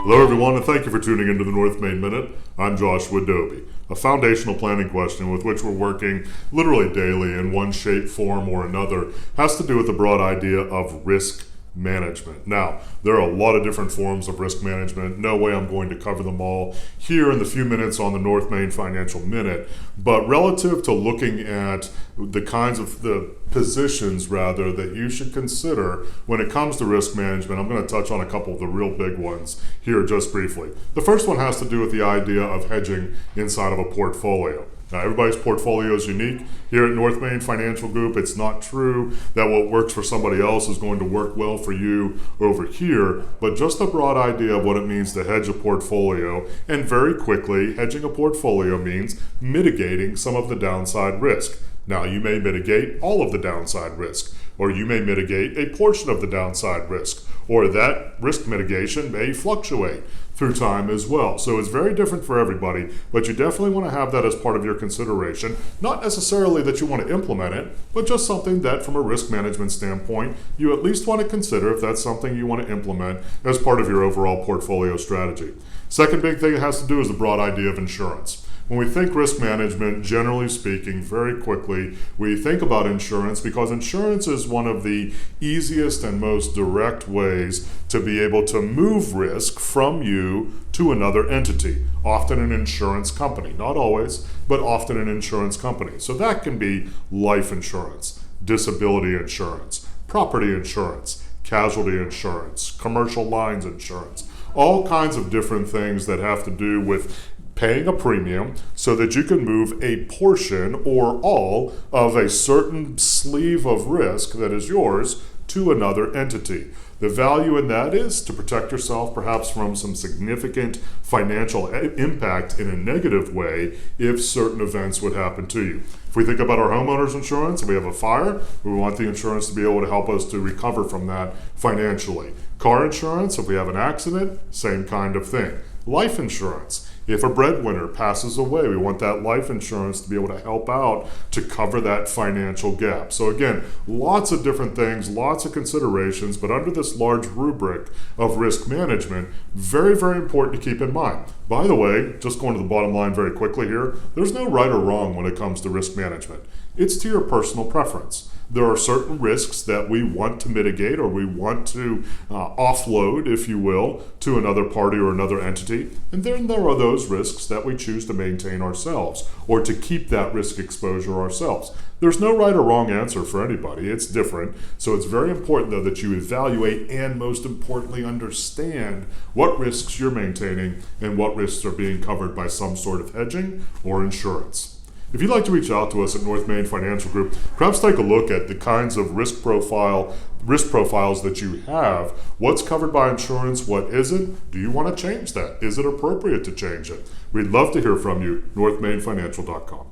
Hello everyone, and thank you for tuning into the North Main Minute. I'm Joshua Dobie. A foundational planning question with which we're working literally daily in one shape, form, or another has to do with the broad idea of risk management. Now, there are a lot of different forms of risk management. No way I'm going to cover them all here in the few minutes on the North Main Financial Minute, but relative to looking at the kinds of the positions rather that you should consider when it comes to risk management, I'm going to touch on a couple of the real big ones here just briefly. The first one has to do with the idea of hedging inside of a portfolio. Now, everybody's portfolio is unique. Here at North Main Financial Group, it's not true that what works for somebody else is going to work well for you over here, but just a broad idea of what it means to hedge a portfolio. And very quickly, hedging a portfolio means mitigating some of the downside risk. Now, you may mitigate all of the downside risk, or you may mitigate a portion of the downside risk, or that risk mitigation may fluctuate through time as well. So it's very different for everybody, but you definitely want to have that as part of your consideration. Not necessarily that you want to implement it, but just something that from a risk management standpoint, you at least want to consider if that's something you want to implement as part of your overall portfolio strategy. Second big thing it has to do is the broad idea of insurance. When we think risk management, generally speaking, very quickly, we think about insurance because insurance is one of the easiest and most direct ways to be able to move risk from you to another entity, often an insurance company. Not always, but often an insurance company. So that can be life insurance, disability insurance, property insurance, casualty insurance, commercial lines insurance, all kinds of different things that have to do with paying a premium so that you can move a portion or all of a certain sleeve of risk that is yours to another entity. The value in that is to protect yourself perhaps from some significant financial impact in a negative way if certain events would happen to you. If we think about our homeowners insurance and we have a fire, we want the insurance to be able to help us to recover from that financially. Car insurance, if we have an accident, same kind of thing. Life insurance. If a breadwinner passes away, we want that life insurance to be able to help out to cover that financial gap. So again, lots of different things, lots of considerations, but under this large rubric of risk management, very, very important to keep in mind. By the way, just going to the bottom line very quickly here, there's no right or wrong when it comes to risk management. It's to your personal preference. There are certain risks that we want to mitigate or we want to offload, if you will, to another party or another entity. And then there are those risks that we choose to maintain ourselves or to keep that risk exposure ourselves. There's no right or wrong answer for anybody. It's different. So it's very important, though, that you evaluate and most importantly understand what risks you're maintaining and what risks are being covered by some sort of hedging or insurance. If you'd like to reach out to us at North Main Financial Group, perhaps take a look at the kinds of risk profiles that you have. What's covered by insurance? What isn't? Do you want to change that? Is it appropriate to change it? We'd love to hear from you. NorthMainFinancial.com.